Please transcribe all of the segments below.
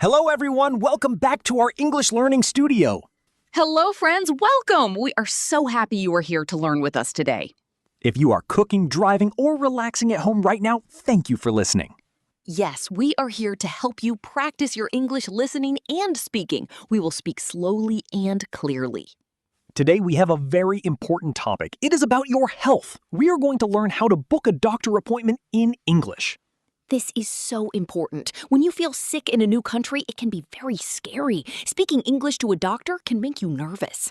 Hello everyone, welcome back to our English learning studio. Hello friends, welcome! We are so happy you are here to learn with us today. If you are cooking, driving, or relaxing at home right now, thank you for listening. Yes, we are here to help you practice your English listening and speaking. We will speak slowly and clearly. Today we have a very important topic. It is about your health. We are going to learn how to book a doctor appointment in English. This is so important. When you feel sick in a new country, it can be very scary. Speaking English to a doctor can make you nervous.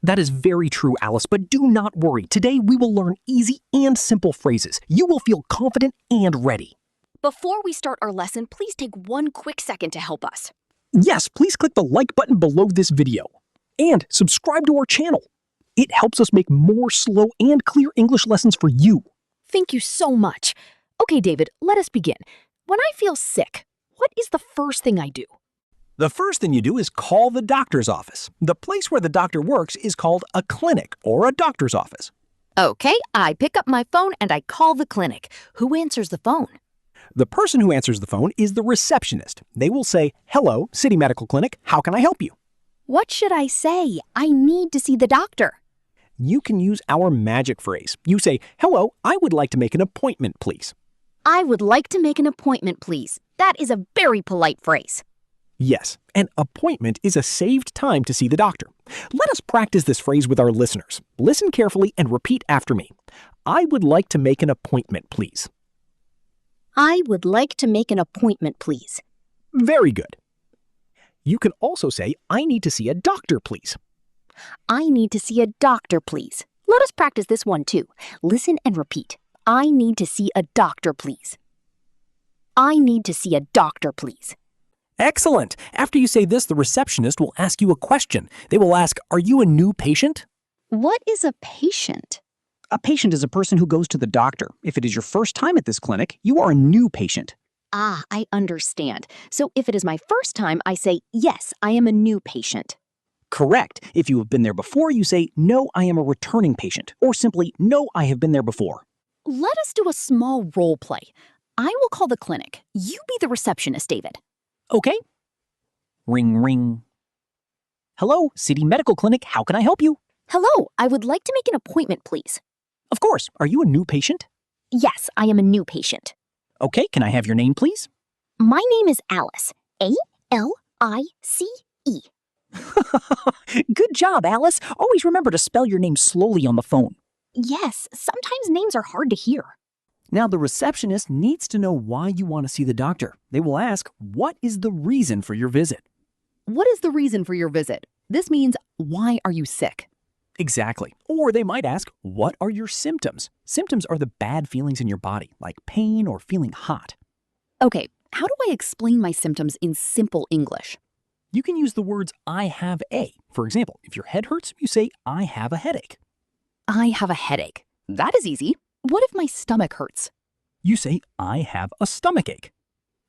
That is very true, Alice, but do not worry. Today we will learn easy and simple phrases. You will feel confident and ready. Before we start our lesson, please take one quick second to help us. Yes, please click the like button below this video. And subscribe to our channel. It helps us make more slow and clear English lessons for you. Thank you so much. Okay, David, let us begin. When I feel sick, what is the first thing I do? The first thing you do is call the doctor's office. The place where the doctor works is called a clinic or a doctor's office. Okay, I pick up my phone and I call the clinic. Who answers the phone? The person who answers the phone is the receptionist. They will say, "Hello, City Medical Clinic, how can I help you?" What should I say? I need to see the doctor. You can use our magic phrase. You say, "Hello, I would like to make an appointment, please." I would like to make an appointment, please. That is a very polite phrase. Yes, an appointment is a saved time to see the doctor. Let us practice this phrase with our listeners. Listen carefully and repeat after me. I would like to make an appointment, please. I would like to make an appointment, please. Very good. You can also say, I need to see a doctor, please. I need to see a doctor, please. Let us practice this one too. Listen and repeat. I need to see a doctor, please. I need to see a doctor, please. Excellent. After you say this, the receptionist will ask you a question. They will ask, are you a new patient? What is a patient? A patient is a person who goes to the doctor. If it is your first time at this clinic, you are a new patient. Ah, I understand. So if it is my first time, I say, yes, I am a new patient. Correct. If you have been there before, you say, no, I am a returning patient, or simply, no, I have been there before. Let us do a small role play. I will call the clinic. You be the receptionist, David. Okay. Ring, ring. Hello, City Medical Clinic. How can I help you? Hello, I would like to make an appointment, please. Of course. Are you a new patient? Yes, I am a new patient. Okay, can I have your name, please? My name is Alice. A-L-I-C-E. Good job, Alice. Always remember to spell your name slowly on the phone. Yes, sometimes names are hard to hear. Now the receptionist needs to know why you want to see the doctor. They will ask, what is the reason for your visit? What is the reason for your visit? This means, why are you sick? Exactly. Or they might ask, what are your symptoms? Symptoms are the bad feelings in your body, like pain or feeling hot. Okay, how do I explain my symptoms in simple English? You can use the words, I have a. For example, if your head hurts, you say, I have a headache. I have a headache. That is easy. What if my stomach hurts? You say, I have a stomachache.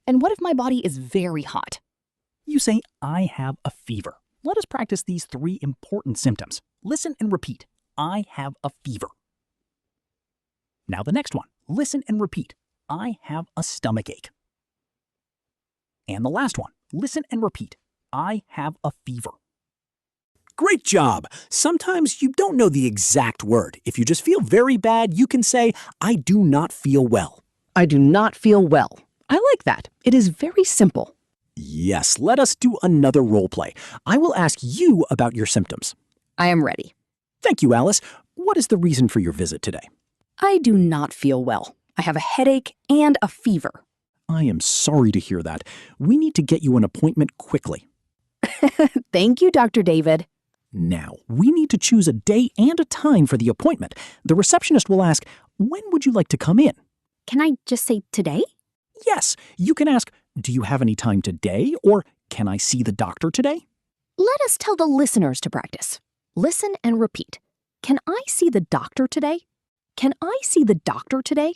And what if my body is very hot? You say, I have a fever. Let us practice these 3 important symptoms. Listen and repeat. I have a fever. Now the next one. Listen and repeat. I have a stomachache. And the last one. Listen and repeat. I have a fever. Great job! Sometimes you don't know the exact word. If you just feel very bad, you can say, I do not feel well. I do not feel well. I like that. It is very simple. Yes, let us do another role play. I will ask you about your symptoms. I am ready. Thank you, Alice. What is the reason for your visit today? I do not feel well. I have a headache and a fever. I am sorry to hear that. We need to get you an appointment quickly. Thank you, Dr. David. Now, we need to choose a day and a time for the appointment. The receptionist will ask, when would you like to come in? Can I just say today? Yes, you can ask, do you have any time today? Or can I see the doctor today? Let us tell the listeners to practice. Listen and repeat. Can I see the doctor today? Can I see the doctor today?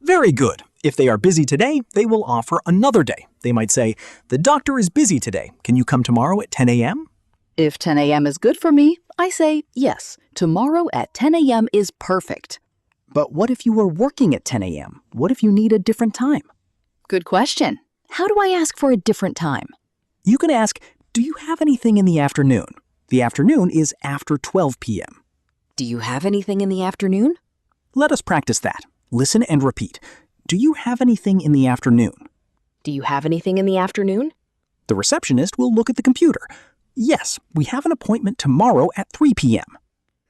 Very good. If they are busy today, they will offer another day. They might say, the doctor is busy today. Can you come tomorrow at 10 a.m.? If 10 a.m. is good for me, I say yes. Tomorrow at 10 a.m. is perfect. But what if you are working at 10 a.m.? What if you need a different time? Good question. How do I ask for a different time? You can ask, do you have anything in the afternoon? The afternoon is after 12 p.m. Do you have anything in the afternoon? Let us practice that. Listen and repeat. Do you have anything in the afternoon? Do you have anything in the afternoon? The receptionist will look at the computer. Yes, we have an appointment tomorrow at 3 p.m.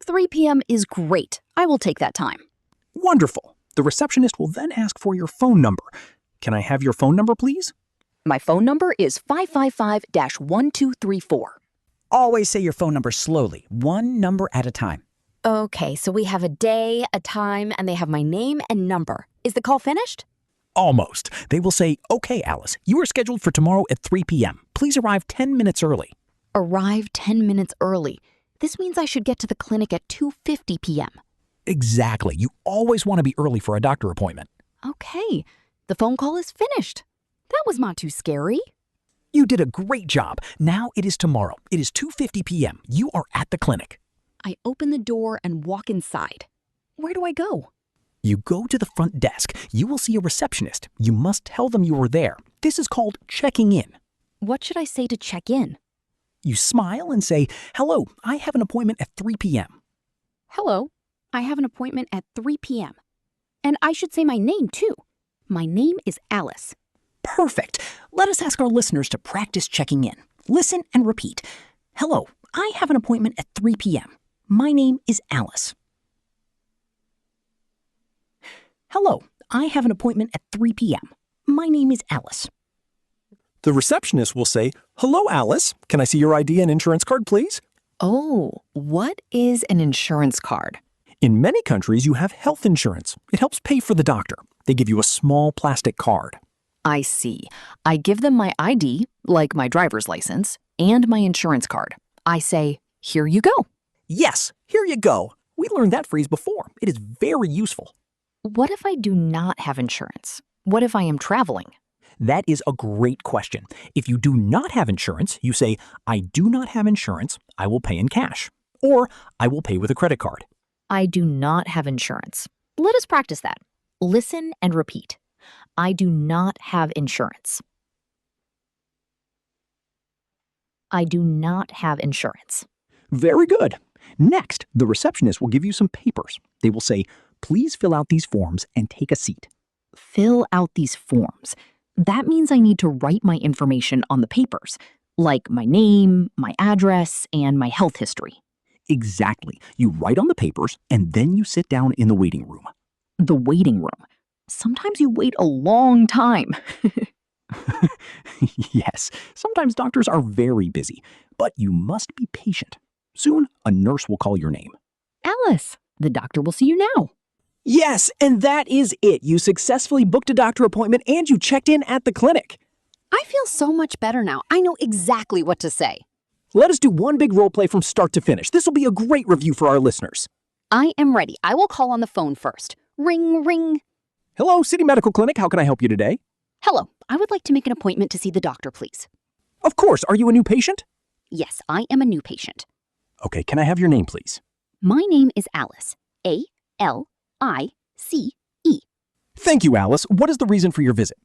3 p.m. is great. I will take that time. Wonderful. The receptionist will then ask for your phone number. Can I have your phone number, please? My phone number is 555-1234. Always say your phone number slowly, one number at a time. Okay, so we have a day, a time, and they have my name and number. Is the call finished? Almost. They will say, okay, Alice, you are scheduled for tomorrow at 3 p.m. Please arrive 10 minutes early. Arrive 10 minutes early. This means I should get to the clinic at 2:50 p.m. Exactly. You always want to be early for a doctor appointment. Okay, the phone call is finished. That was not too scary. You did a great job. Now it is tomorrow. It is 2:50 p.m. You are at the clinic. I open the door and walk inside. Where do I go? You go to the front desk. You will see a receptionist. You must tell them you are there. This is called checking in. What should I say to check in? You smile and say, hello, I have an appointment at 3 p.m. Hello, I have an appointment at 3 p.m. And I should say my name too. My name is Alice. Perfect. Let us ask our listeners to practice checking in. Listen and repeat. Hello, I have an appointment at 3 p.m. My name is Alice. Hello, I have an appointment at 3 p.m. My name is Alice. The receptionist will say, hello, Alice. Can I see your ID and insurance card, please? Oh, what is an insurance card? In many countries, you have health insurance. It helps pay for the doctor. They give you a small plastic card. I see. I give them my ID, like my driver's license, and my insurance card. I say, here you go. Yes, here you go. We learned that phrase before. It is very useful. What if I do not have insurance? What if I am traveling? That is a great question. If you do not have insurance, you say, I do not have insurance, I will pay in cash. Or, I will pay with a credit card. I do not have insurance. Let us practice that. Listen and repeat. I do not have insurance. I do not have insurance. Very good. Next, the receptionist will give you some papers. They will say, please fill out these forms and take a seat. Fill out these forms. That means I need to write my information on the papers, like my name, my address, and my health history. Exactly. You write on the papers, and then you sit down in the waiting room. The waiting room. Sometimes you wait a long time. Yes, sometimes doctors are very busy, but you must be patient. Soon, a nurse will call your name. Alice, the doctor will see you now. Yes, and that is it. You successfully booked a doctor appointment and you checked in at the clinic. I feel so much better now. I know exactly what to say. Let us do one big role play from start to finish. This will be a great review for our listeners. I am ready. I will call on the phone first. Ring, ring. Hello, City Medical Clinic. How can I help you today? Hello, I would like to make an appointment to see the doctor, please. Of course. Are you a new patient? Yes, I am a new patient. Okay, can I have your name, please? My name is Alice. A-L-I-C-E. Thank you, Alice. What is the reason for your visit?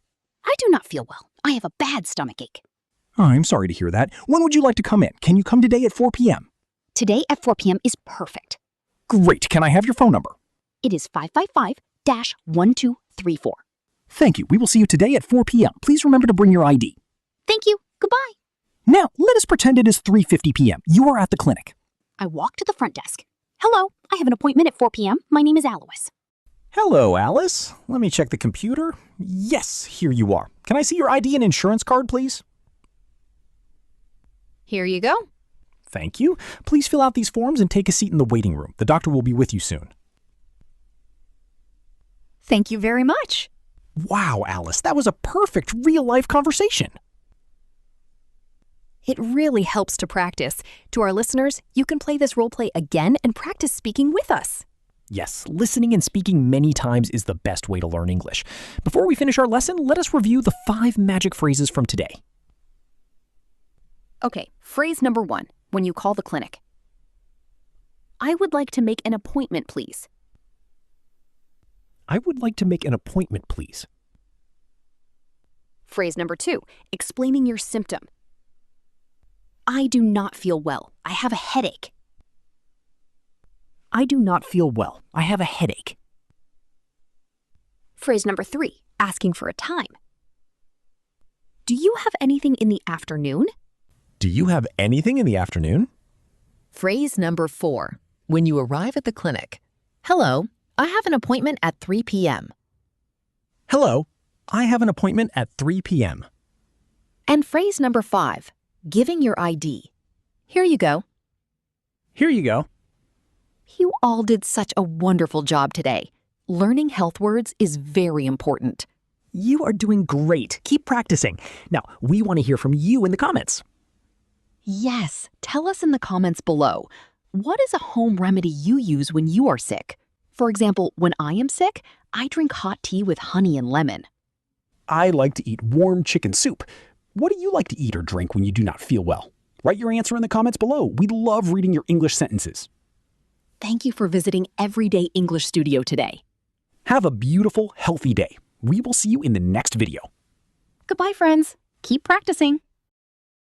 I do not feel well. I have a bad stomachache. Oh, I'm sorry to hear that. When would you like to come in? Can you come today at 4 p.m.? Today at 4 p.m. is perfect. Great. Can I have your phone number? It is 555-1234. Thank you. We will see you today at 4 p.m. Please remember to bring your ID. Thank you. Goodbye. Now, let us pretend it is 3:50 p.m. You are at the clinic. I walk to the front desk. Hello, I have an appointment at 4 p.m. My name is Alois. Hello, Alice. Let me check the computer. Yes, here you are. Can I see your ID and insurance card, please? Here you go. Thank you. Please fill out these forms and take a seat in the waiting room. The doctor will be with you soon. Thank you very much. Wow, Alice, that was a perfect real-life conversation. It really helps to practice. To our listeners, you can play this role play again and practice speaking with us. Yes, listening and speaking many times is the best way to learn English. Before we finish our lesson, let us review the 5 magic phrases from today. Okay, phrase number 1, when you call the clinic. I would like to make an appointment, please. I would like to make an appointment, please. Phrase number 2, explaining your symptom. I do not feel well. I have a headache. I do not feel well. I have a headache. Phrase number 3, asking for a time. Do you have anything in the afternoon? Do you have anything in the afternoon? Phrase number 4, when you arrive at the clinic. Hello, I have an appointment at 3 p.m. Hello, I have an appointment at 3 p.m. And phrase number 5, giving your ID. Here you go. Here you go. You all did such a wonderful job today. Learning health words is very important. You are doing great. Keep practicing. Now, we want to hear from you in the comments. Yes, tell us in the comments below. What is a home remedy you use when you are sick? For example, when I am sick, I drink hot tea with honey and lemon. I like to eat warm chicken soup. What do you like to eat or drink when you do not feel well? Write your answer in the comments below. We love reading your English sentences. Thank you for visiting Everyday English Studio today. Have a beautiful, healthy day. We will see you in the next video. Goodbye, friends. Keep practicing.